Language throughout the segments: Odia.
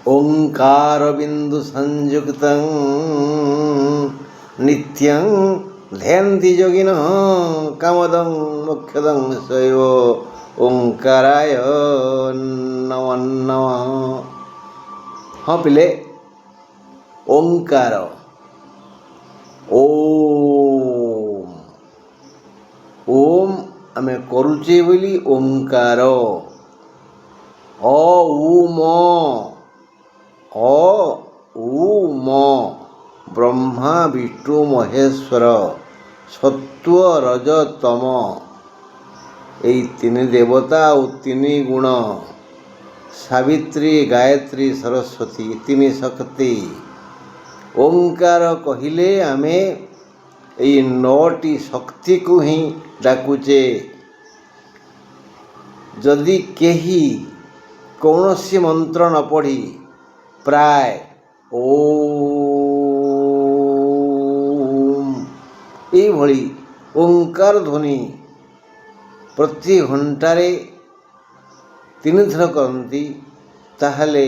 ओंकार बिंदु संयुक्तं नित्यं ध्यान्ति योगिनः कामदं मोक्षदं स्वैव ओंकाराय नमो नमः। हाँ पिले ओंकार ओम ओम आमे करुचे बोली ओंकार अ उ म ब्रह्मा विष्णु महेश्वर सत्व रज तम এই ତିନି ଦେବତା ଆଉ ତିନି ଗୁଣ ସାବିତ୍ରୀ ଗାୟତ୍ରୀ ସରସ୍ୱତୀ ତିନି ଶକ୍ତି। ଓଙ୍କାର କହିଲେ ଆମେ ଏଇ 9ଟି ଶକ୍ତିକୁ ହିଁ ଡାକୁଛେ। ଯଦି କେହି କୌଣସି ମନ୍ତ୍ର ନ ପଢ଼ି ପ୍ରାୟ ଓମ୍ ଏଇଭଳି ଓଙ୍କାର ଧ୍ୱନି ପ୍ରତି ଘଣ୍ଟାରେ 3 ଥର କରନ୍ତି, ତାହେଲେ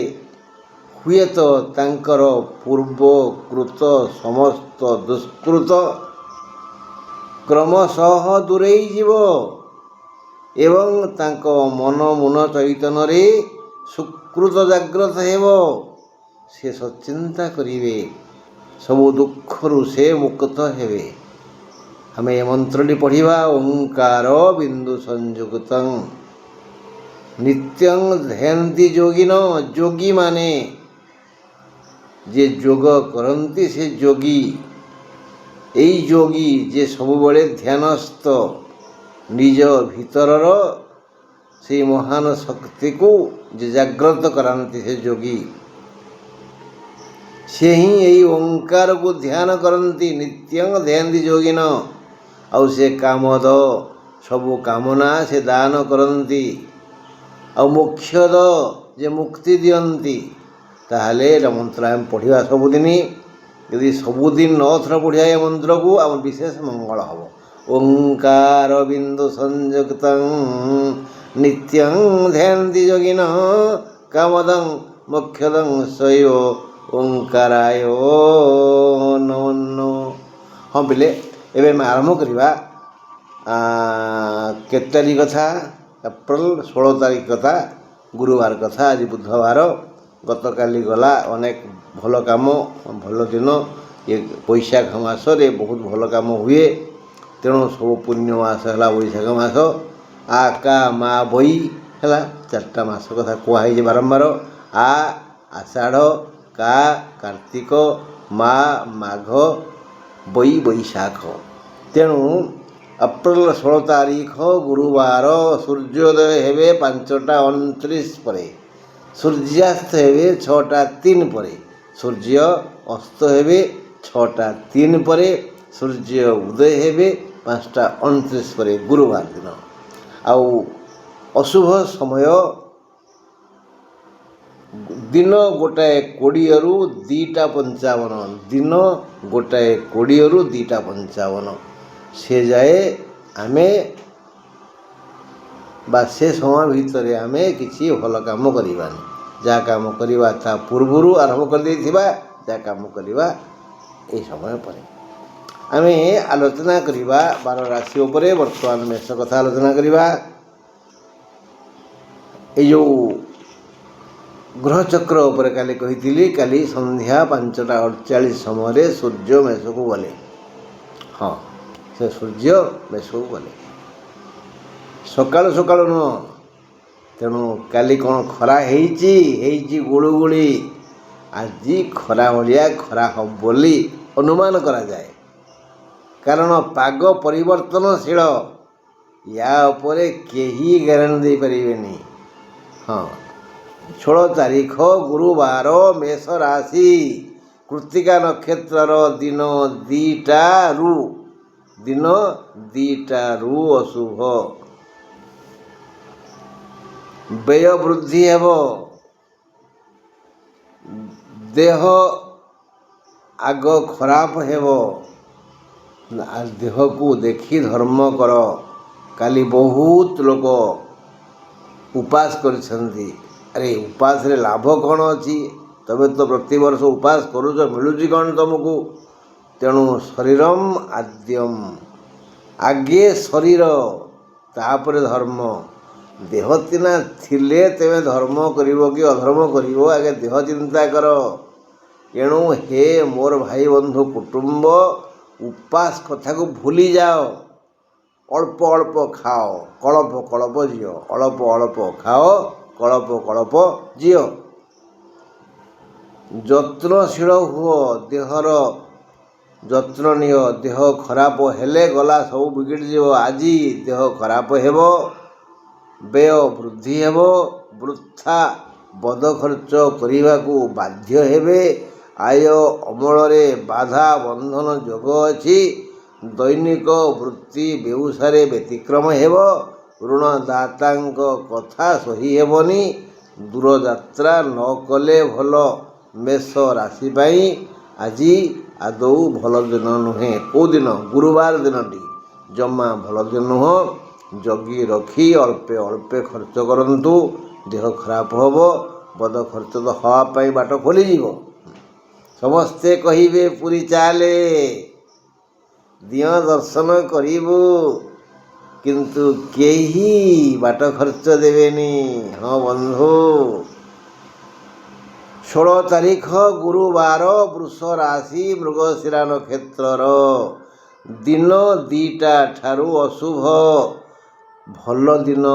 ହୁଏତ ତାଙ୍କର ପୂର୍ବକୃତ ସମସ୍ତ ଦୁଷ୍କୃତ କ୍ରମଶଃ ଦୂରେଇ ଯିବ ଏବଂ ତାଙ୍କ ମନ ମୁନ ଚୈତନ୍ୟରେ ସୁକୃତ ଜାଗ୍ରତ ହେବ। ସେ ସଚିନ୍ତା କରିବେ, ସବୁ ଦୁଃଖରୁ ସେ ମୁକ୍ତ ହେବେ। ଆମେ ଏ ମନ୍ତ୍ରଟି ପଢ଼ିବା ଓଙ୍କାର ବିନ୍ଦୁ ସଂଯୁକ୍ତଂ ନିତ୍ୟଂ ଧ୍ୟାନ୍ତି ଯୋଗିନ। ଯୋଗୀମାନେ ଯେ ଯୋଗ କରନ୍ତି ସେ ଯୋଗୀ। ଏଇ ଯୋଗୀ ଯେ ସବୁବେଳେ ଧ୍ୟାନସ୍ଥ, ନିଜ ଭିତରର ସେଇ ମହାନ ଶକ୍ତିକୁ ଯେ ଜାଗ୍ରତ କରାନ୍ତି ସେ ଯୋଗୀ, ସେ ହିଁ ଏଇ ଓଙ୍କାରକୁ ଧ୍ୟାନ କରନ୍ତି। ନିତ୍ୟଂ ଧ୍ୟାନ୍ତି ଯୋଗିନ। ଆଉ ସେ କାମଦ ସବୁ କାମନା ସେ ଦାନ କରନ୍ତି, ଆଉ ମୋକ୍ଷଦ ଯେ ମୁକ୍ତି ଦିଅନ୍ତି। ତାହେଲେ ଏ ମନ୍ତ୍ର ଆମେ ପଢ଼ିବା ସବୁଦିନ। ଯଦି ସବୁଦିନ 9 ଥର ପଢ଼ିବା ଏ ମନ୍ତ୍ରକୁ ଆମ ବିଶେଷ ମଙ୍ଗଳ ହେବ। ଓଙ୍କାର ବିନ୍ଦୁ ସଂଯୁକ୍ତଂ ନିତ୍ୟଂ ଧ୍ୟାନ୍ତି ଯୋଗିନ କାମଦଂ ମୋକ୍ଷଦଂ ସ୍ୱୈବ ଓଙ୍କାରାୟ ନମୋ ନମଃ। ହଁ ପିଲେ, ଏବେ ଆମେ ଆରମ୍ଭ କରିବା। କେତେ ତାରିଖ କଥା? ଏପ୍ରିଲ 16 ତାରିଖ କଥା, ଗୁରୁବାର କଥା। ଆଜି ବୁଧବାର। ଗତକାଲି ଗଲା ଅନେକ ଭଲ କାମ, ଭଲ ଦିନ। ଏ ବୈଶାଖ ମାସରେ ବହୁତ ଭଲ କାମ ହୁଏ। ତେଣୁ ସବୁ ପୁଣ୍ୟ ମାସ ହେଲା ବୈଶାଖ ମାସ। ଆ କା ମା ବୈ ହେଲା 4ଟା ମାସ କଥା କୁହାହେଇଛି ବାରମ୍ବାର। ଆ ଆଷାଢ଼, କା କାର୍ତ୍ତିକ, ମା ମାଘ, ବୈ ବୈଶାଖ। ତେଣୁ ଏପ୍ରିଲ 16 ତାରିଖ ଗୁରୁବାର ସୂର୍ଯ୍ୟୋଦୟ ହେବେ 5ଟା 29 ପରେ, ସୂର୍ଯ୍ୟାସ୍ତ ହେବେ 6ଟା 3 ପରେ, ସୂର୍ଯ୍ୟ ଅସ୍ତ ହେବେ 6ଟା 3 ପରେ, ସୂର୍ଯ୍ୟ ଉଦୟ ହେବେ 5ଟା 29 ପରେ ଗୁରୁବାର ଦିନ। ଆଉ ଅଶୁଭ ସମୟ ଦିନ 1:20ରୁ 2:55। ଦିନ 1:20ରୁ 2:55 ସେ ଯାଏ ଆମେ ବା ସେ ସମୟ ଭିତରେ ଆମେ କିଛି ଭଲ କାମ କରିବାନି। ଯାହା କାମ କରିବା ତା ପୂର୍ବରୁ ଆରମ୍ଭ କରିଦେଇଥିବା, ଯାହା କାମ କରିବା ଏହି ସମୟ ପରେ। ଆମେ ଆଲୋଚନା କରିବା 12 ରାଶି ଉପରେ। ବର୍ତ୍ତମାନ ମେଷ କଥା ଆଲୋଚନା କରିବା। ଏଇ ଯେଉଁ ଗ୍ରହଚକ୍ର ଉପରେ କାଲି କହିଥିଲି, କାଲି ସନ୍ଧ୍ୟା 5ଟା 48 ସମୟରେ ସୂର୍ଯ୍ୟ ମେଷକୁ ଗଲେ। ହଁ, ସେ ସୂର୍ଯ୍ୟ ମେଷକୁ ଗଲେ, ସକାଳୁ ସକାଳୁ ନୁହଁ। ତେଣୁ କାଲି କ'ଣ ଖରା ହେଇଛି ଗୁଳୁଗୁଳି। ଆଜି ଖରା ଭଳିଆ ଖରା ହେବ ବୋଲି ଅନୁମାନ କରାଯାଏ, କାରଣ ପାଗ ପରିବର୍ତ୍ତନଶୀଳ। ୟା ଉପରେ କେହି ଗ୍ୟାରେଣ୍ଟି ଦେଇପାରିବେନି। ହଁ, 16 ତାରିଖ ଗୁରୁବାର, ମେଷ ରାଶି, କୃତ୍ତିକା ନକ୍ଷତ୍ରର ଦିନ 2ଟାରୁ ଅଶୁଭ। ବ୍ୟୟ ବୃଦ୍ଧି ହେବ। ଦେହ ଆଗ ଖରାପ ହେବ। ଦେହକୁ ଦେଖି ଧର୍ମ କର। କାଲି ବହୁତ ଲୋକ ଉପାସ କରିଛନ୍ତି। ଆରେ ଉପାସରେ ଲାଭ କ'ଣ ଅଛି? ତମେ ତ ପ୍ରତିବର୍ଷ ଉପାସ କରୁଛ, ମିଳୁଛି କ'ଣ ତୁମକୁ? ତେଣୁ ଶରୀରମ୍ ଆଦ୍ୟମ୍, ଆଗେ ଶରୀର ତାପରେ ଧର୍ମ। ଦେହ ସିନା ଥିଲେ ତେବେ ଧର୍ମ କରିବ କି ଅଧର୍ମ କରିବ, ଆଗେ ଦେହ ଚିନ୍ତା କର। ଏଣୁ ହେ ମୋର ଭାଇ ବନ୍ଧୁ କୁଟୁମ୍ବ, ଉପାସ କଥାକୁ ଭୁଲି ଯାଅ। ଅଳ୍ପ ଅଳ୍ପ ଖାଅ, କଳପ କଳପ ଜିଅ। ଅଳ୍ପ ଅଳ୍ପ ଖାଅ, କଳପ କଳପ ଜିଅ। ଯତ୍ନଶୀଳ ହୁଅ, ଦେହର ଯତ୍ନ ନିଅ। ଦେହ ଖରାପ ହେଲେ ଗଲା, ସବୁ ବିଗିଡ଼ିଯିବ। ଆଜି ଦେହ ଖରାପ ହେବ, ବ୍ୟୟ ବୃଦ୍ଧି ହେବ, ବୃଥା ବଦ ଖର୍ଚ୍ଚ କରିବାକୁ ବାଧ୍ୟ ହେବେ। ଆୟ ଅମଳରେ ବାଧା ବନ୍ଧନ ଯୋଗ ଅଛି। ଦୈନିକ ବୃତ୍ତି ବେଉସାରେ ବ୍ୟତିକ୍ରମ ହେବ। ଋଣଦାତାଙ୍କ କଥା ସହି ହେବନି। ଦୂରଯାତ୍ରା ନ କଲେ ଭଲ। ମେଷ ରାଶି ପାଇଁ ଆଜି ଆଦୌ ଭଲ ଦିନ ନୁହେଁ। କେଉଁ ଦିନ? ଗୁରୁବାର ଦିନଟି ଜମା ଭଲ ଦିନ ନୁହଁ। ଜଗି ରଖି ଅଳ୍ପେ ଅଳ୍ପେ ଖର୍ଚ୍ଚ କରନ୍ତୁ, ଦେହ ଖରାପ ହେବ। ବଦ ଖର୍ଚ୍ଚ ତ ହେବା ପାଇଁ ବାଟ ଖୋଲିଯିବ। ସମସ୍ତେ କହିବେ ପୁରୀ ଚାଲେ, ଦିଅଁ ଦର୍ଶନ କରିବୁ, କିନ୍ତୁ କେହି ବାଟ ଖର୍ଚ୍ଚ ଦେବେନି। ହଁ ବନ୍ଧୁ, 16 ତାରିଖ ଗୁରୁବାର, ବୃଷ ରାଶି, ମୃଗଶିରା ନକ୍ଷତ୍ରର ଦିନ 2ଟା ଠାରୁ ଅଶୁଭ। ଭଲ ଦିନ,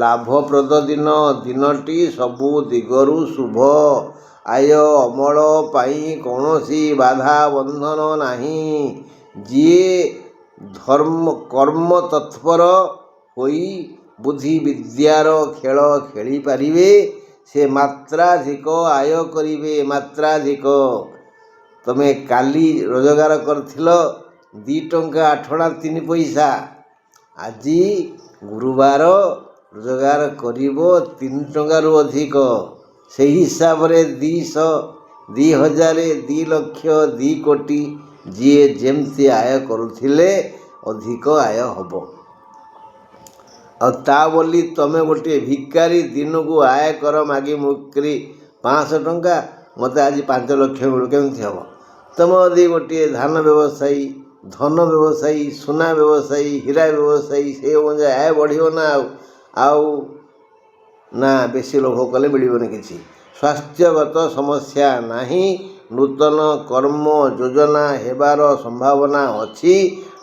ଲାଭପ୍ରଦ ଦିନ। ଦିନଟି ସବୁ ଦିଗରୁ ଶୁଭ। ଆୟ ଅମଳ ପାଇଁ କୌଣସି ବାଧା ବନ୍ଧନ ନାହିଁ। ଯିଏ କର୍ମ ତତ୍ପର ହୋଇ ବୁଦ୍ଧି ବିଦ୍ୟାର ଖେଳ ଖେଳିପାରିବେ, ସେ ମାତ୍ରାଧିକ ଆୟ କରିବେ। ମାତ୍ରାଧିକ। ତମେ କାଲି ରୋଜଗାର କରିଥିଲ 2 ଟଙ୍କା 8 ଅଣା 3 ପଇସା, ଆଜି ଗୁରୁବାର ରୋଜଗାର କରିବ 3 ଟଙ୍କାରୁ ଅଧିକ। ସେହି ହିସାବରେ 200, 2000, 2 ଲକ୍ଷ, 2 କୋଟି, ଯିଏ ଯେମିତି ଆୟ କରୁଥିଲେ ଅଧିକ ଆୟ ହେବ। ଆଉ ତା ବୋଲି ତମେ ଗୋଟିଏ ଭିକାରୀ ଦିନକୁ ଆୟକର ମାଗି ମୁକ୍ରି 500 ଟଙ୍କା, ମୋତେ ଆଜି 5 ଲକ୍ଷ ମିଳୁ, କେମିତି ହେବ? ତମେ ଯଦି ଗୋଟିଏ ଧାନ ବ୍ୟବସାୟୀ, ଧନ ବ୍ୟବସାୟୀ, ସୁନା ବ୍ୟବସାୟୀ, ହୀରା ବ୍ୟବସାୟୀ, ସେ ଅନୁଯାୟୀ ଆୟ ବଢ଼ିବ ନା। ଆଉ ନା, ବେଶୀ ଲୋଭ କଲେ ମିଳିବନି କିଛି। ସ୍ୱାସ୍ଥ୍ୟଗତ ସମସ୍ୟା ନାହିଁ। ନୂତନ କର୍ମ ଯୋଜନା ହେବାର ସମ୍ଭାବନା ଅଛି।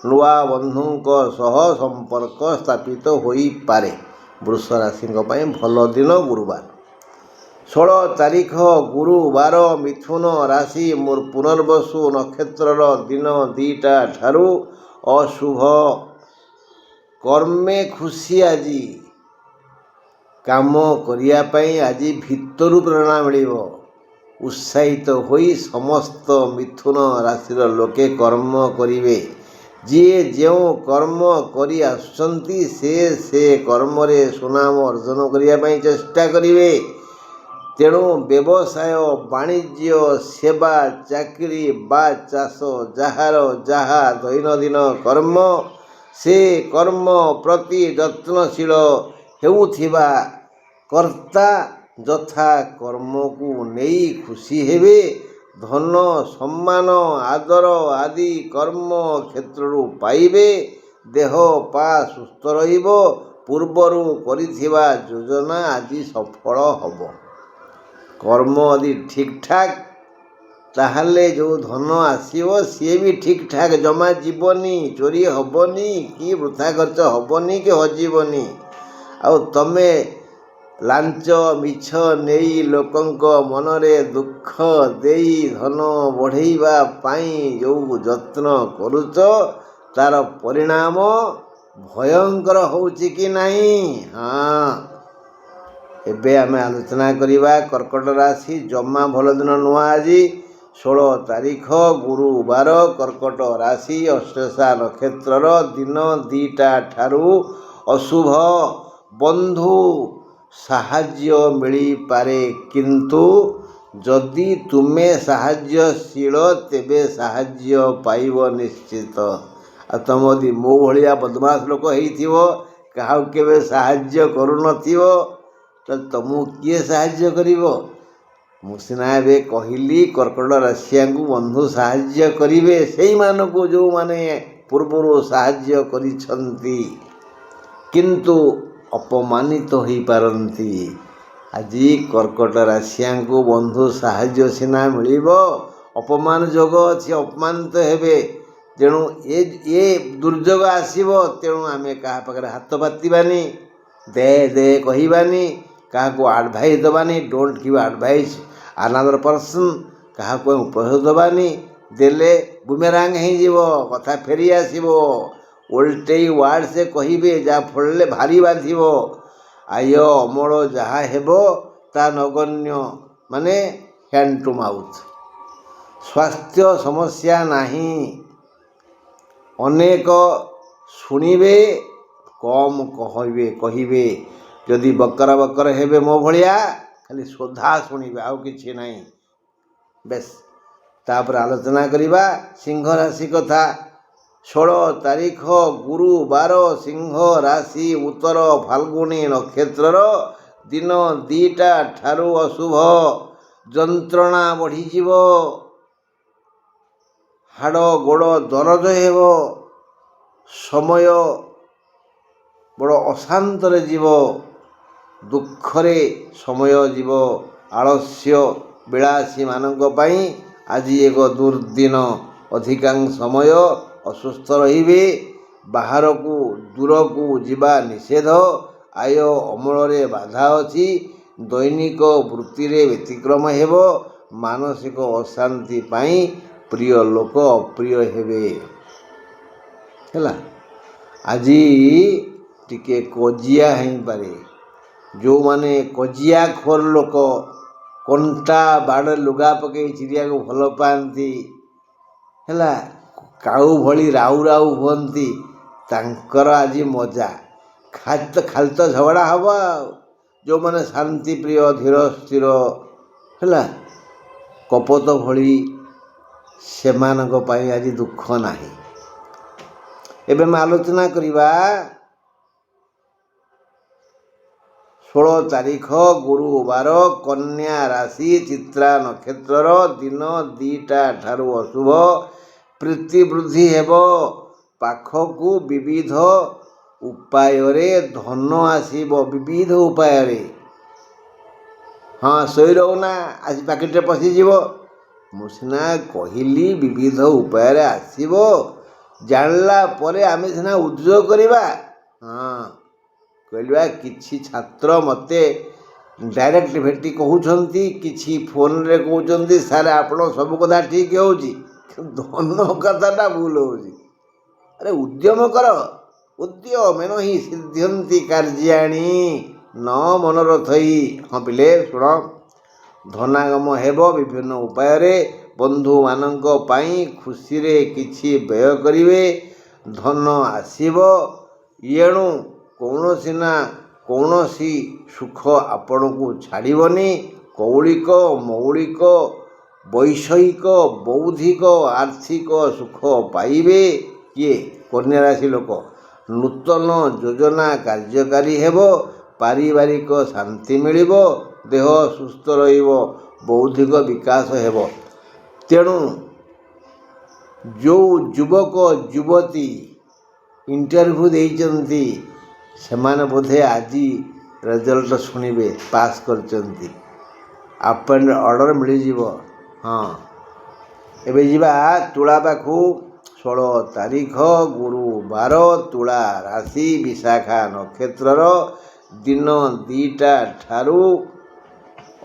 ନୂଆ ବନ୍ଧୁଙ୍କ ସହ ସମ୍ପର୍କ ସ୍ଥାପିତ ହୋଇପାରେ। ବୃଷ ରାଶିଙ୍କ ପାଇଁ ଭଲ ଦିନ ଗୁରୁବାର। 16 ତାରିଖ ଗୁରୁବାର, ମିଥୁନ ରାଶି, ପୁନର୍ବସୁ ନକ୍ଷତ୍ରର ଦିନ 2ଟା ଠାରୁ ଅଶୁଭ। କର୍ମେ ଖୁସି ଆଜି। କାମ କରିବା ପାଇଁ ଆଜି ଭିତରୁ ପ୍ରେରଣା ମିଳିବ। ଉତ୍ସାହିତ ହୋଇ ସମସ୍ତ ମିଥୁନ ରାଶିର ଲୋକେ କର୍ମ କରିବେ। ଯିଏ ଯେଉଁ କର୍ମ କରି ଆସୁଛନ୍ତି ସେ କର୍ମରେ ସୁନାମ ଅର୍ଜନ କରିବା ପାଇଁ ଚେଷ୍ଟା କରିବେ। ତେଣୁ ବ୍ୟବସାୟ, ବାଣିଜ୍ୟ, ସେବା, ଚାକିରି ବା ଚାଷ, ଯାହାର ଯାହା ଦୈନନ୍ଦିନ କର୍ମ, ସେ କର୍ମ ପ୍ରତି ଯତ୍ନଶୀଳ ହେଉଥିବା କର୍ତ୍ତା ଯଥା କର୍ମକୁ ନେଇ ଖୁସି ହେବେ। ଧନ, ସମ୍ମାନ, ଆଦର ଆଦି କର୍ମ କ୍ଷେତ୍ରରୁ ପାଇବେ। ଦେହ ପା ସୁସ୍ଥ ରହିବ। ପୂର୍ବରୁ କରିଥିବା ଯୋଜନା ଆଜି ସଫଳ ହେବ। କର୍ମ ଯଦି ଠିକ୍ ଠାକ୍, ତାହେଲେ ଯେଉଁ ଧନ ଆସିବ ସିଏ ବି ଠିକ୍ ଠାକ୍ ଜମା ଯିବନି, ଚୋରି ହେବନି, କି ବୃଥା ଖର୍ଚ୍ଚ ହେବନି, କି ହଜିବନି। ଆଉ ତମେ ଲାଞ୍ଚ ମିଛ ନେଇ ଲୋକଙ୍କ ମନରେ ଦୁଃଖ ଦେଇ ଧନ ବଢ଼େଇବା ପାଇଁ ଯେଉଁ ଯତ୍ନ କରୁଛ, ତାର ପରିଣାମ ଭୟଙ୍କର ହେଉଛି କି ନାହିଁ? ହଁ, ଏବେ ଆମେ ଆଲୋଚନା କରିବା କର୍କଟ ରାଶି। ଜମା ଭଲ ଦିନ ନୁହଁ ଆଜି। 16 ତାରିଖ ଗୁରୁବାର, କର୍କଟ ରାଶି, ଅଶ୍ଳେଷା ନକ୍ଷତ୍ରର ଦିନ 2ଟା ଠାରୁ ଅଶୁଭ। ବନ୍ଧୁ ସାହାଯ୍ୟ ମିଳିପାରେ, କିନ୍ତୁ ଯଦି ତୁମେ ସାହାଯ୍ୟଶୀଳ ତେବେ ସାହାଯ୍ୟ ପାଇବ ନିଶ୍ଚିତ। ଆଉ ତମେ ଯଦି ମୋ ଭଳିଆ ବଦମାସ ଲୋକ ହେଇଥିବ, କାହାକୁ କେବେ ସାହାଯ୍ୟ କରୁନଥିବ, ତ ତମକୁ କିଏ ସାହାଯ୍ୟ କରିବ? ମୁଁ ସିନା ଏବେ କହିଲି କର୍କଟ ରାଶିଆଙ୍କୁ ବନ୍ଧୁ ସାହାଯ୍ୟ କରିବେ, ସେଇମାନଙ୍କୁ ଯେଉଁମାନେ ପୂର୍ବରୁ ସାହାଯ୍ୟ କରିଛନ୍ତି କିନ୍ତୁ ଅପମାନିତ ହୋଇପାରନ୍ତି। ଆଜି କର୍କଟ ରାଶିଆଙ୍କୁ ବନ୍ଧୁ ସାହାଯ୍ୟ ସିନା ମିଳିବ, ଅପମାନ ଯୋଗ ଅଛି, ଅପମାନିତ ହେବେ। ତେଣୁ ଏ ଦୁର୍ଯୋଗ ଆସିବ, ତେଣୁ ଆମେ କାହା ପାଖରେ ହାତ ପାତିବାନି, ଦେ କହିବାନି, କାହାକୁ ଆଡ଼ଭାଇସ୍ ଦେବାନି, don't give advice another person, କାହାକୁ ଉପଦେଶ ଦେବାନି। ଦେଲେ ବୁମେରାଙ୍ଗ ହେଇଯିବ, କଥା ଫେରି ଆସିବ। ଓଲଟେଇ ୱାର୍ଡ଼ ସେ କହିବେ, ଯାହାଫଳରେ ଭାରି ବାଧିବ। ଆୟ ଅମଳ ଯାହା ହେବ ତା ନଗଣ୍ୟ, ମାନେ ହ୍ୟାଣ୍ଡ ଟୁ ମାଉଥ୍। ସ୍ୱାସ୍ଥ୍ୟ ସମସ୍ୟା ନାହିଁ, ଅନେକ ଶୁଣିବେ, କମ୍ କହିବେ। ଯଦି ବକର ବକର ହେବେ ମୋ ଭଳିଆ, ଖାଲି ସୋଧା ଶୁଣିବେ, ଆଉ କିଛି ନାହିଁ। ବେଶ୍, ତାପରେ ଆଲୋଚନା କରିବା ସିଂହ ରାଶି କଥା। 16 ତାରିଖ ଗୁରୁବାର, ସିଂହ ରାଶି, ଉତ୍ତର ଫାଲ୍ଗୁଣୀ ନକ୍ଷତ୍ରର ଦିନ 2ଟା ଠାରୁ ଅଶୁଭ। ଯନ୍ତ୍ରଣା ବଢ଼ିଯିବ, ହାଡ଼ ଗୋଡ଼ ଦରଜ ହେବ, ସମୟ ବଡ଼ ଅଶାନ୍ତରେ ଯିବ, ଦୁଃଖରେ ସମୟ ଯିବ। ଆଳସ୍ୟ ବିଳାସୀମାନଙ୍କ ପାଇଁ ଆଜି ଏକ ଦୁର୍ଦିନ। ଅଧିକାଂଶ ସମୟ ଅସୁସ୍ଥ ରହିବେ। ବାହାରକୁ ଦୂରକୁ ଯିବା ନିଷେଧ। ଆୟ ଅମଳରେ ବାଧା ଅଛି। ଦୈନିକ ବୃତ୍ତିରେ ବ୍ୟତିକ୍ରମ ହେବ। ମାନସିକ ଅଶାନ୍ତି ପାଇଁ ପ୍ରିୟ ଲୋକ ଅପ୍ରିୟ ହେବେ। ହେଲା, ଆଜି ଟିକେ କଜିଆ ହେଇପାରେ। ଯେଉଁମାନେ କଜିଆ ଖୋର ଲୋକ, କଣ୍ଟା ବାଡ଼ ଲୁଗା ପକାଇ ଚିରିବାକୁ ଭଲ ପାଆନ୍ତି, ହେଲା, କାଉ ଭଳି ରାଉ ରାଉ ହୁଅନ୍ତି, ତାଙ୍କର ଆଜି ମଜା। ଖାଲି ତ ଝଗଡ଼ା ହେବ ଆଉ। ଯେଉଁମାନେ ଶାନ୍ତିପ୍ରିୟ, ଧୀର ସ୍ଥିର, ହେଲା, କପୋତ ଭଳି, ସେମାନଙ୍କ ପାଇଁ ଆଜି ଦୁଃଖ ନାହିଁ। ଏବେ ଆମେ ଆଲୋଚନା କରିବା 16 ତାରିଖ ଗୁରୁବାର, କନ୍ୟା ରାଶି, ଚିତ୍ରା ନକ୍ଷତ୍ରର ଦିନ 2ଟା ଠାରୁ ଅଶୁଭ। ପ୍ରୀତି ବୃଦ୍ଧି ହେବ। ପାଖକୁ ବିବିଧ ଉପାୟରେ ଧନ ଆସିବ। ବିବିଧ ଉପାୟରେ, ହଁ, ଶୋଇ ରହୁନା, ଆଜି ପାକିଟରେ ପଶିଯିବ। ମୁଁ ସିନା କହିଲି ବିବିଧ ଉପାୟରେ ଆସିବ, ଜାଣିଲା ପରେ ଆମେ ସିନା ଉଦ୍ଯୋଗ କରିବା। ହଁ, କହିବା କିଛି ଛାତ୍ର ମୋତେ ଡାଇରେକ୍ଟ ଭେଟି କହୁଛନ୍ତି, କିଛି ଫୋନରେ କହୁଛନ୍ତି, ସାର୍ ଆପଣ ସବୁ କଥା ଠିକ୍ ହେଉଛି, ଧନ କଥାଟା ଭୁଲ ହେଉଛି। ଆରେ ଉଦ୍ୟମ କର, ଉଦ୍ୟମେନ ହିଁ ସିଦ୍ଧ୍ୟନ୍ତି କାର୍ଯ୍ୟାଣି ନ ମନୋରଥଇ। ହଁ ପିଲେ ଶୁଣ, ଧନାଗମ ହେବ ବିଭିନ୍ନ ଉପାୟରେ। ବନ୍ଧୁମାନଙ୍କ ପାଇଁ ଖୁସିରେ କିଛି ବ୍ୟୟ କରିବେ। ଧନ ଆସିବ। ଏଣୁ କୌଣସି ନା କୌଣସି ସୁଖ ଆପଣଙ୍କୁ ଛାଡ଼ିବନି। କୌଳିକ, ମୌଳିକ, ବୈଷୟିକ, ବୌଦ୍ଧିକ, ଆର୍ଥିକ ସୁଖ ପାଇବେ। କିଏ? କନ୍ୟା ରାଶି ଲୋକ। ନୂତନ ଯୋଜନା କାର୍ଯ୍ୟକାରୀ ହେବ। ପାରିବାରିକ ଶାନ୍ତି ମିଳିବ। ଦେହ ସୁସ୍ଥ ରହିବ। ବୌଦ୍ଧିକ ବିକାଶ ହେବ। ତେଣୁ ଯେଉଁ ଯୁବକ ଯୁବତୀ ଇଣ୍ଟରଭ୍ୟୁ ଦେଇଛନ୍ତି, ସେମାନେ ବୋଧେ ଆଜି ରେଜଲ୍ଟ ଶୁଣିବେ, ପାସ୍ କରିଛନ୍ତି, ଆପଏଣ୍ଟ ଅର୍ଡ଼ର ମିଳିଯିବ। ହଁ, ଏବେ ଯିବା ତୁଳା ପାଖକୁ। 16 ତାରିଖ ଗୁରୁବାର, ତୁଳା ରାଶି, ବିଶାଖା ନକ୍ଷତ୍ରର ଦିନ 2ଟା ଠାରୁ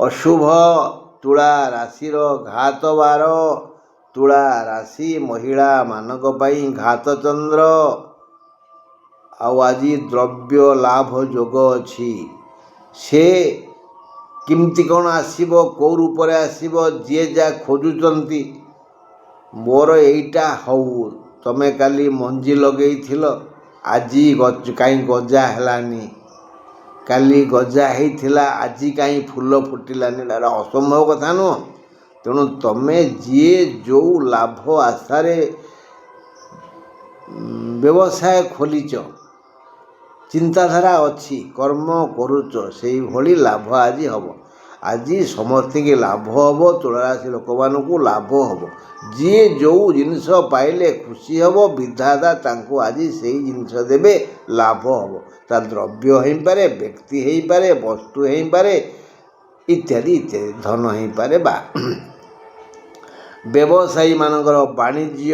ଅଶୁଭ। ତୁଳା ରାଶିର ଘାତ ବାର। ତୁଳା ରାଶି ମହିଳାମାନଙ୍କ ପାଇଁ ଘାତ ଚନ୍ଦ୍ର। ଆଉ ଆଜି ଦ୍ରବ୍ୟ ଲାଭ ଯୋଗ ଅଛି। ସେ କେମିତି କ'ଣ ଆସିବ, କେଉଁ ରୂପରେ ଆସିବ, ଯିଏ ଯାହା ଖୋଜୁଛନ୍ତି, ମୋର ଏଇଟା ହଉ। ତମେ କାଲି ମଞ୍ଜି ଲଗେଇଥିଲ, ଆଜି କାହିଁ ଗଜା ହେଲାନି? କାଲି ଗଜା ହେଇଥିଲା, ଆଜି କାହିଁ ଫୁଲ ଫୁଟିଲାନି? ଏଇଟା ଅସମ୍ଭବ କଥା ନୁହଁ। ତେଣୁ ତମେ ଯିଏ ଯେଉଁ ଲାଭ ଆଶାରେ ବ୍ୟବସାୟ ଖୋଲିଛ, ଚିନ୍ତାଧାରା ଅଛି, କର୍ମ କରୁଛ, ସେଇଭଳି ଲାଭ ଆଜି ହେବ। ଆଜି ସମସ୍ତଙ୍କୁ ଲାଭ ହେବ, ତୁଳାରାଶି ଲୋକମାନଙ୍କୁ ଲାଭ ହେବ। ଯିଏ ଯେଉଁ ଜିନିଷ ପାଇଲେ ଖୁସି ହେବ, ବିଧାତା ତାଙ୍କୁ ଆଜି ସେଇ ଜିନିଷ ଦେବେ, ଲାଭ ହେବ। ତା ଦ୍ରବ୍ୟ ହେଇପାରେ, ବ୍ୟକ୍ତି ହେଇପାରେ, ବସ୍ତୁ ହେଇପାରେ, ଇତ୍ୟାଦି ଇତ୍ୟାଦି, ଧନ ହେଇପାରେ। ବା ବ୍ୟବସାୟୀମାନଙ୍କର ବାଣିଜ୍ୟ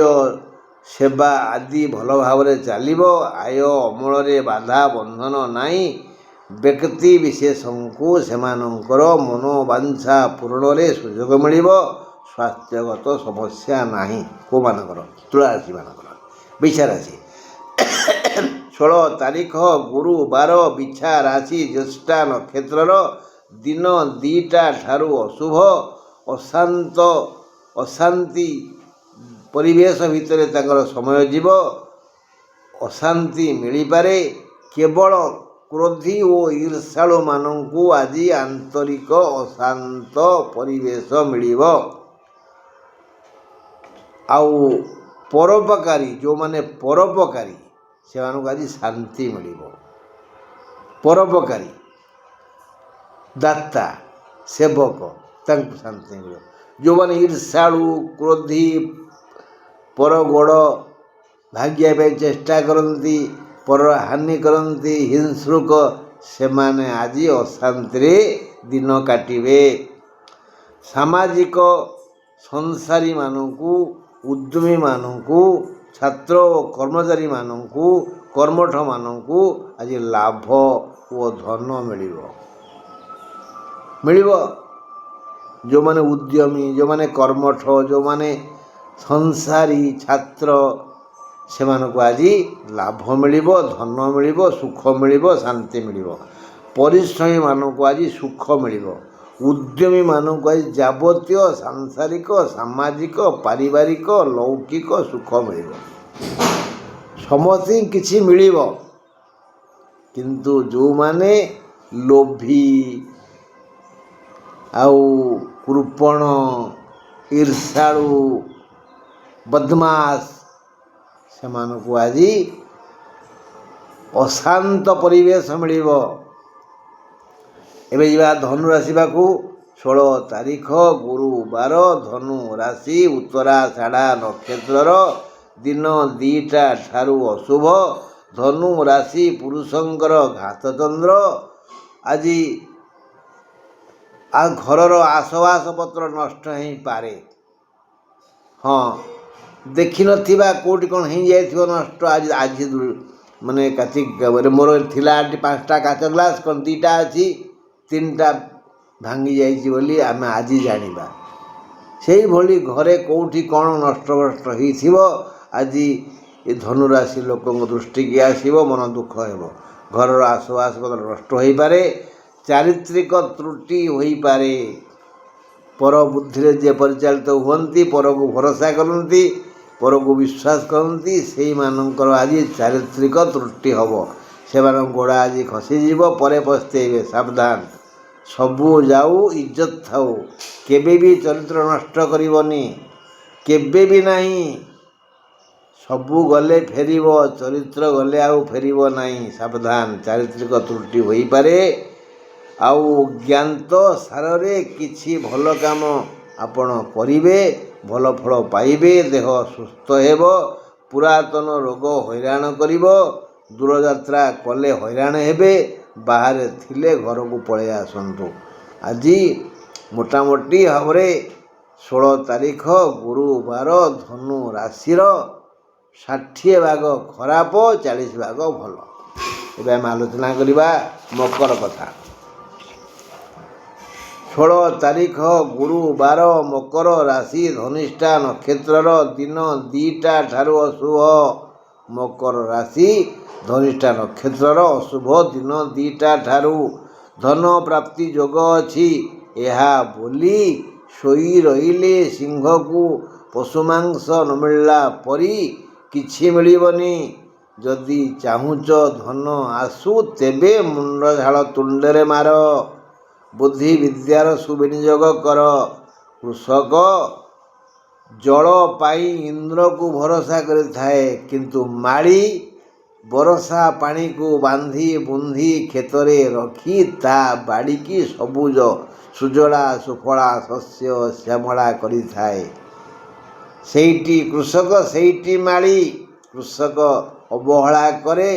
ସେବା ଆଦି ଭଲ ଭାବରେ ଚାଲିବ। ଆୟ ଅମଳରେ ବାଧା ବନ୍ଧନ ନାହିଁ। ବ୍ୟକ୍ତି ବିଶେଷଙ୍କୁ ସେମାନଙ୍କର ମନୋବାଞ୍ଛା ପୂରଣରେ ସୁଯୋଗ ମିଳିବ। ସ୍ୱାସ୍ଥ୍ୟଗତ ସମସ୍ୟା ନାହିଁ। କେଉଁମାନଙ୍କର? ତୁଳାରାଶିମାନଙ୍କର। ବିଛା ରାଶି 16 ତାରିଖ ଗୁରୁବାର, ବିଛା ରାଶି ଜ୍ୟେଷ୍ଠା ନକ୍ଷତ୍ରର ଦିନ 2ଟା ଠାରୁ ଅଶୁଭ। ଅଶାନ୍ତି ପରିବେଶ ଭିତରେ ତାଙ୍କର ସମୟ ଯିବ। ଅଶାନ୍ତି ମିଳିପାରେ। କେବଳ କ୍ରୋଧୀ ଓ ଈର୍ଷାଳୁମାନଙ୍କୁ ଆଜି ଆନ୍ତରିକ ଅଶାନ୍ତ ପରିବେଶ ମିଳିବ। ଆଉ ପରୋପକାରୀ, ଯେଉଁମାନେ ପରୋପକାରୀ ସେମାନଙ୍କୁ ଆଜି ଶାନ୍ତି ମିଳିବ। ପରୋପକାରୀ, ଦାତା, ସେବକ, ତାଙ୍କୁ ଶାନ୍ତି ମିଳିବ। ଯେଉଁମାନେ ଈର୍ଷାଳୁ, କ୍ରୋଧୀ, ପର ଗୋଡ଼ ଭାଙ୍ଗିବା ପାଇଁ ଚେଷ୍ଟା କରନ୍ତି, ପରର ହାନି କରନ୍ତି, ହିଂସ୍ରୁକ, ସେମାନେ ଆଜି ଅଶାନ୍ତିରେ ଦିନ କାଟିବେ। ସାମାଜିକ ସଂସାରୀମାନଙ୍କୁ, ଉଦ୍ୟମୀମାନଙ୍କୁ, ଛାତ୍ର ଓ କର୍ମଚାରୀମାନଙ୍କୁ, କର୍ମଠମାନଙ୍କୁ ଆଜି ଲାଭ ଓ ଧନ ମିଳିବ। ଯେଉଁମାନେ ଉଦ୍ୟମୀ, ଯେଉଁମାନେ କର୍ମଠ, ଯେଉଁମାନେ ସଂସାରୀ, ଛାତ୍ର, ସେମାନଙ୍କୁ ଆଜି ଲାଭ ମିଳିବ, ଧନ ମିଳିବ, ସୁଖ ମିଳିବ, ଶାନ୍ତି ମିଳିବ। ପରିଶ୍ରମୀମାନଙ୍କୁ ଆଜି ସୁଖ ମିଳିବ। ଉଦ୍ୟମୀମାନଙ୍କୁ ଆଜି ଯାବତୀୟ ସାଂସାରିକ, ସାମାଜିକ, ପାରିବାରିକ, ଲୌକିକ ସୁଖ ମିଳିବ। ସମସ୍ତଙ୍କୁ କିଛି ମିଳିବ। କିନ୍ତୁ ଯେଉଁମାନେ ଲୋଭୀ ଆଉ କୃପଣ, ଈର୍ଷାଳୁ, ବଦମାସ, ସେମାନଙ୍କୁ ଆଜି ଅଶାନ୍ତ ପରିବେଶ ମିଳିବ। ଏବେ ଯିବା ଧନୁ ରାଶି ପାଖକୁ। 16 ତାରିଖ ଗୁରୁବାର, ଧନୁ ରାଶି ଉତ୍ତରାଷାଢ଼ା ନକ୍ଷତ୍ରର ଦିନ 2ଟା ଠାରୁ ଅଶୁଭ। ଧନୁ ରାଶି ପୁରୁଷଙ୍କର ଘାତଚନ୍ଦ୍ର। ଆଜି ଘରର ଆସବାସପତ୍ର ନଷ୍ଟ ହେଇପାରେ। ହଁ, ଦେଖିନଥିବା କେଉଁଠି କ'ଣ ହେଇଯାଇଥିବ ନଷ୍ଟ। ଆଜି ମାନେ ମୋର ଥିଲା 5ଟା କାଚ ଗ୍ଲାସ୍, କ'ଣ 2ଟା ଅଛି, 3ଟା ଭାଙ୍ଗି ଯାଇଛି ବୋଲି ଆମେ ଆଜି ଜାଣିବା। ସେଇଭଳି ଘରେ କେଉଁଠି କ'ଣ ନଷ୍ଟ ହେଇଥିବ, ଆଜି ଏ ଧନୁରାଶି ଲୋକଙ୍କ ଦୃଷ୍ଟିକି ଆସିବ, ମନ ଦୁଃଖ ହେବ। ଘରର ଆସବାସପତ୍ର ନଷ୍ଟ ହୋଇପାରେ। ଚାରିତ୍ରିକ ତ୍ରୁଟି ହୋଇପାରେ। ପର ବୁଦ୍ଧିରେ ଯିଏ ପରିଚାଳିତ ହୁଅନ୍ତି, ପରକୁ ଭରସା କରନ୍ତି, ପରକୁ ବିଶ୍ୱାସ କରନ୍ତି, ସେଇମାନଙ୍କର ଆଜି ଚାରିତ୍ରିକ ତ୍ରୁଟି ହେବ। ସେମାନଙ୍କ ଗୋଡ଼ ଆଜି ଖସିଯିବ, ପରେ ପସ୍ତେଇବେ। ସାବଧାନ। ସବୁ ଯାଉ, ଇଜ୍ଜତ ଥାଉ। କେବେ ବି ଚରିତ୍ର ନଷ୍ଟ କରିବନି, କେବେ ବି ନାହିଁ। ସବୁ ଗଲେ ଫେରିବ, ଚରିତ୍ର ଗଲେ ଆଉ ଫେରିବ ନାହିଁ। ସାବଧାନ, ଚାରିତ୍ରିକ ତ୍ରୁଟି ହୋଇପାରେ। ଆଉ ଜ୍ଞାତ ସାରରେ କିଛି ଭଲ କାମ ଆପଣ କରିବେ, ଭଲ ଫଳ ପାଇବେ, ଦେହ ସୁସ୍ଥ ହେବ। ପୁରାତନ ରୋଗ ହଇରାଣ କରିବ। ଦୂରଯାତ୍ରା କଲେ ହଇରାଣ ହେବେ। ବାହାରେ ଥିଲେ ଘରକୁ ପଳାଇ ଆସନ୍ତୁ। ଆଜି ମୋଟାମୋଟି ଭାବରେ 16 ତାରିଖ ଗୁରୁବାର, ଧନୁ ରାଶିର 60 ଭାଗ ଖରାପ, 40 ଭାଗ ଭଲ। ଏବେ ଆମେ ଆଲୋଚନା କରିବା ମକର କଥା। 16 ତାରିଖ ଗୁରୁବାର, ମକର ରାଶି ଧନିଷ୍ଠା ନକ୍ଷତ୍ରର ଦିନ 2ଟା ଠାରୁ ଅଶୁଭ। ମକର ରାଶି ଧନିଷ୍ଠା ନକ୍ଷତ୍ରର ଅଶୁଭ ଦିନ 2ଟା ଠାରୁ। ଧନ ପ୍ରାପ୍ତି ଯୋଗ ଅଛି। ଏହା ବୋଲି ଶୋଇ ରହିଲେ ସିଂହକୁ ପଶୁମାଂସ ନ ମିଳିଲା ପରି କିଛି ମିଳିବନି। ଯଦି ଚାହୁଁଛ ଧନ ଆସୁ, ତେବେ ମୁଣ୍ଡ ଝାଳ ତୁଣ୍ଡରେ ମାର। ବୁଦ୍ଧି ବିଦ୍ୟାର ସୁବିନିଯୋଗ କର। କୃଷକ ଜଳ ପାଇଁ ଇନ୍ଦ୍ରକୁ ଭରସା କରିଥାଏ, କିନ୍ତୁ ମାଳି ବରଷା ପାଣିକୁ ବାନ୍ଧି ବୁନ୍ଧି କ୍ଷେତରେ ରଖି ତା ବାଡ଼ିକି ସବୁଜ ସୁଜଳା ସୁଫଳା ଶସ୍ୟ ଶ୍ୟାମଳା କରିଥାଏ। ସେଇଠି କୃଷକ ସେଇଠି ମାଳି, କୃଷକ ଅବହେଳା କରେ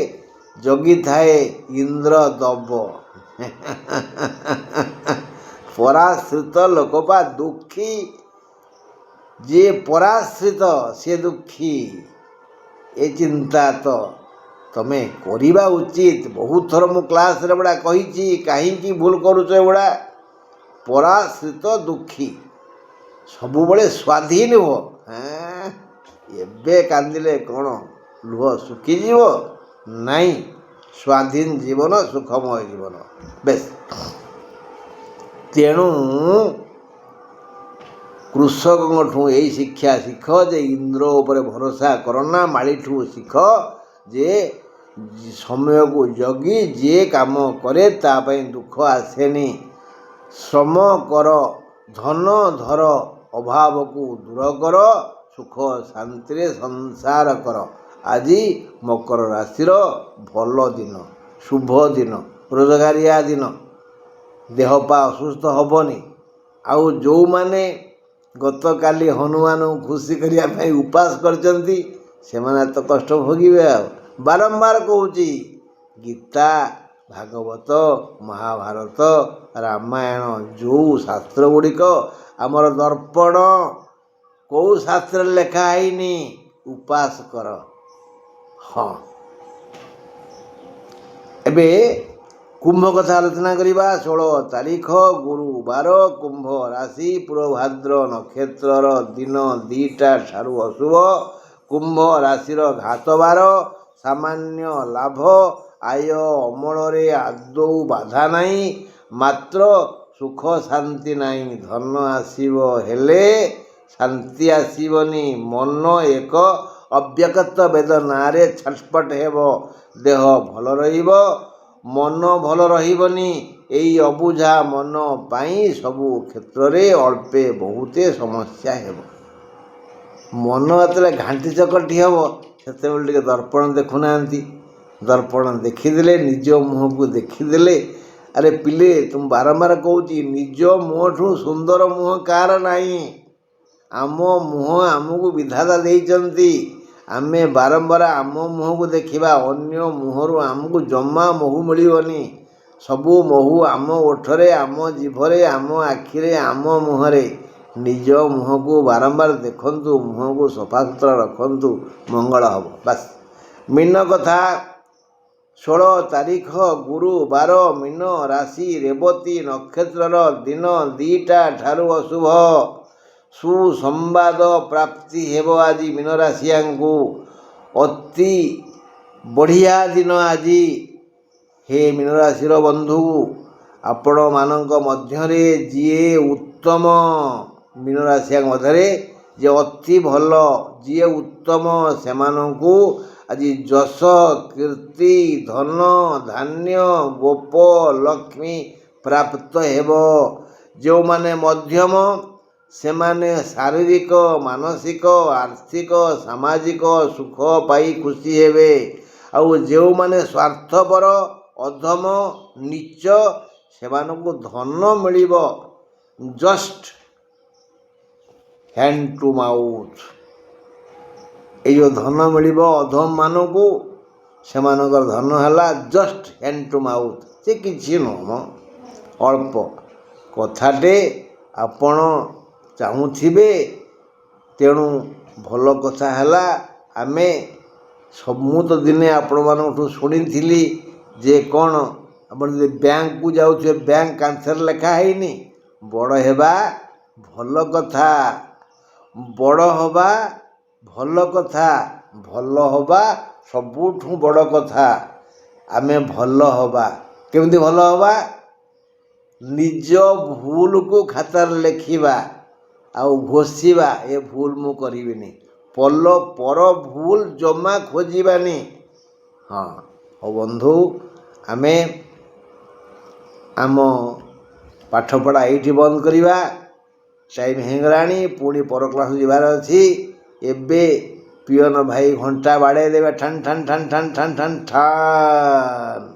ଜଗିଥାଏ ଇନ୍ଦ୍ର ଦବ। ପରାଶ୍ରିତ ଲୋକ ବା ଦୁଃଖୀ, ଯିଏ ପରାଶ୍ରିତ ସିଏ ଦୁଃଖୀ। ଏ ଚିନ୍ତା ତ ତମେ କରିବା ଉଚିତ। ବହୁତ ଥର ମୁଁ କ୍ଲାସ୍ରେ ଏଗୁଡ଼ା କହିଛି, କାହିଁକି ଭୁଲ କରୁଛ ଏଗୁଡ଼ା। ପରାଶ୍ରିତ ଦୁଃଖୀ, ସବୁବେଳେ ସ୍ୱାଧୀନ ହୁଅ। ଏବେ କାନ୍ଦିଲେ କ'ଣ ଲୁହ ଶୁଖିଯିବ? ନାଇଁ, ସ୍ୱାଧୀନ ଜୀବନ ସୁଖମୟ ଜୀବନ। ବେଶ, ତେଣୁ କୃଷକଙ୍କଠୁ ଏଇ ଶିକ୍ଷା ଶିଖ ଯେ ଇନ୍ଦ୍ର ଉପରେ ଭରସା କରନା। ମାଳିଠୁ ଶିଖ ଯେ ସମୟକୁ ଜଗି ଯିଏ କାମ କରେ ତା ପାଇଁ ଦୁଃଖ ଆସେନି। ଶ୍ରମ କର, ଧନ ଧର, ଅଭାବକୁ ଦୂର କର, ସୁଖ ଶାନ୍ତିରେ ସଂସାର କର। ଆଜି ମକର ରାଶିର ଭଲ ଦିନ, ଶୁଭ ଦିନ, ରୋଜଗାରିଆ ଦିନ। ଦେହ ପା ଅସୁସ୍ଥ ହେବନି। ଆଉ ଯେଉଁମାନେ ଗତକାଲି ହନୁମାନଙ୍କୁ ଖୁସି କରିବା ପାଇଁ ଉପାସ କରିଛନ୍ତି ସେମାନେ ତ କଷ୍ଟ ଭୋଗିବେ। ଆଉ ବାରମ୍ବାର କହୁଛି, ଗୀତା, ଭାଗବତ, ମହାଭାରତ, ରାମାୟଣ, ଯେଉଁ ଶାସ୍ତ୍ର ଗୁଡ଼ିକ ଆମର ଦର୍ପଣ, କେଉଁ ଶାସ୍ତ୍ରରେ ଲେଖା ହେଇନି ଉପାସ କର। ହଁ, ଏବେ କୁମ୍ଭ କଥା ଆଲୋଚନା କରିବା। 16 ତାରିଖ ଗୁରୁବାର, କୁମ୍ଭ ରାଶି, ପୂର୍ବଭାଦ୍ର ନକ୍ଷତ୍ରର ଦିନ 2ଟା ଠାରୁ ଅଶୁଭ। କୁମ୍ଭ ରାଶିର ଘାତବାର, ସାମାନ୍ୟ ଲାଭ, ଆୟ ଅମଳରେ ଆଦୌ ବାଧା ନାହିଁ, ମାତ୍ର ସୁଖ ଶାନ୍ତି ନାହିଁ। ଧନ ଆସିବ ହେଲେ ଶାନ୍ତି ଆସିବନି। ମନ ଏକ ଅବ୍ୟକ୍ତ ବେଦନାରେ ଛଟପଟ ହେବ। ଦେହ ଭଲ ରହିବ, ମନ ଭଲ ରହିବନି। ଏଇ ଅବୁଝା ମନ ପାଇଁ ସବୁ କ୍ଷେତ୍ରରେ ଅଳ୍ପେ ବହୁତେ ସମସ୍ୟା ହେବ। ମନ ଯେତେବେଳେ ଘାଣ୍ଟି ଚକଟି ହେବ ସେତେବେଳେ ଟିକେ ଦର୍ପଣ ଦେଖୁନାହାନ୍ତି। ଦର୍ପଣ ଦେଖିଦେଲେ, ନିଜ ମୁହଁକୁ ଦେଖିଦେଲେ, ଆରେ ପିଲେ ତୁମ ବାରମ୍ବାର କହୁଛି, ନିଜ ମୁହଁଠୁ ସୁନ୍ଦର ମୁହଁ କାହାର ନାହିଁ। ଆମ ମୁହଁ ଆମକୁ ବିଧାତା ଦେଇଛନ୍ତି। ଆମେ ବାରମ୍ବାର ଆମ ମୁହଁକୁ ଦେଖିବା। ଅନ୍ୟ ମୁହଁରୁ ଆମକୁ ଜମା ମହୁ ମିଳିବନି। ସବୁ ମହୁ ଆମ ଓଠରେ, ଆମ ଜିଭରେ, ଆମ ଆଖିରେ, ଆମ ମୁହଁରେ। ନିଜ ମୁହଁକୁ ବାରମ୍ବାର ଦେଖନ୍ତୁ, ମୁହଁକୁ ସଫାସୁତୁରା ରଖନ୍ତୁ, ମଙ୍ଗଳ ହେବ। ବାସ୍। ମୀନ କଥା, 16 ତାରିଖ ଗୁରୁବାର, ମୀନ ରାଶି, ରେବତୀ ନକ୍ଷତ୍ରର ଦିନ 2ଟା ଠାରୁ ଅଶୁଭ। ସୁସମ୍ବାଦ ପ୍ରାପ୍ତି ହେବ ଆଜି ମୀନ ରାଶିଆଙ୍କୁ। ଅତି ବଢ଼ିଆ ଦିନ ଆଜି। ହେ ମୀନ ରାଶିର ବନ୍ଧୁ, ଆପଣମାନଙ୍କ ମଧ୍ୟରେ ଯିଏ ଉତ୍ତମ, ମୀନ ରାଶିଆଙ୍କ ମଧ୍ୟରେ ଯିଏ ଅତି ଭଲ, ଯିଏ ଉତ୍ତମ, ସେମାନଙ୍କୁ ଆଜି ଯଶ, କୀର୍ତ୍ତି, ଧନ, ଧାନ୍ୟ, ଗୋପ ଲକ୍ଷ୍ମୀ ପ୍ରାପ୍ତ ହେବ। ଯେଉଁମାନେ ମଧ୍ୟମ ସେମାନେ ଶାରୀରିକ, ମାନସିକ, ଆର୍ଥିକ, ସାମାଜିକ ସୁଖ ପାଇ ଖୁସି ହେବେ। ଆଉ ଯେଉଁମାନେ ସ୍ୱାର୍ଥପର, ଅଧମ, ନୀଚ ସେମାନଙ୍କୁ ଧନ ମିଳିବ ଜଷ୍ଟ ହ୍ୟାଣ୍ଡ ଟୁ ମାଉଥ। ଏଇ ଯେଉଁ ଧନ ମିଳିବ ଅଧମମାନଙ୍କୁ, ସେମାନଙ୍କର ଧନ ହେଲା ଜଷ୍ଟ ହ୍ୟାଣ୍ଡ ଟୁ ମାଉଥ। ସେ କିଛି ନୁହଁ, ଅଳ୍ପ କଥାଟେ ଆପଣ ଚାହୁଁଥିବେ। ତେଣୁ ଭଲ କଥା ହେଲା, ମୁଁ ତ ଦିନେ ଆପଣମାନଙ୍କଠୁ ଶୁଣିଥିଲି ଯେ କ'ଣ, ଆପଣ ଯଦି ବ୍ୟାଙ୍କକୁ ଯାଉଥିବେ, ବ୍ୟାଙ୍କ କାନ୍ଥରେ ଲେଖା ହେଇନି ବଡ଼ ହେବା ଭଲ କଥା, ବଡ଼ ହେବା ଭଲ କଥା, ଭଲ ହେବା ସବୁଠୁ ବଡ଼ କଥା। ଆମେ ଭଲ ହେବା। କେମିତି ଭଲ ହେବା? ନିଜ ଭୁଲକୁ ଖାତାରେ ଲେଖିବା ଆଉ ଘୋଷିବା, ଏ ଭୁଲ ମୁଁ କରିବିନି। ପର ଭୁଲ ଜମା ଖୋଜିବାନି। ହଁ ହଉ ବନ୍ଧୁ, ଆମେ ଆମ ପାଠପଢ଼ା ଏଇଠି ବନ୍ଦ କରିବା। ଟାଇମ୍ ହେଇଗଲାଣି, ପୁଣି ପର କ୍ଲାସ୍ ଯିବାର ଅଛି। ଏବେ ପିଅନ ଭାଇ ଘଣ୍ଟା ବାଡ଼େଇ ଦେବେ ଠାନ୍ ଠାନ୍ ଠାନ୍ ଠାନ୍ ଠାନ୍ ଠାନ୍ ଠାନ୍।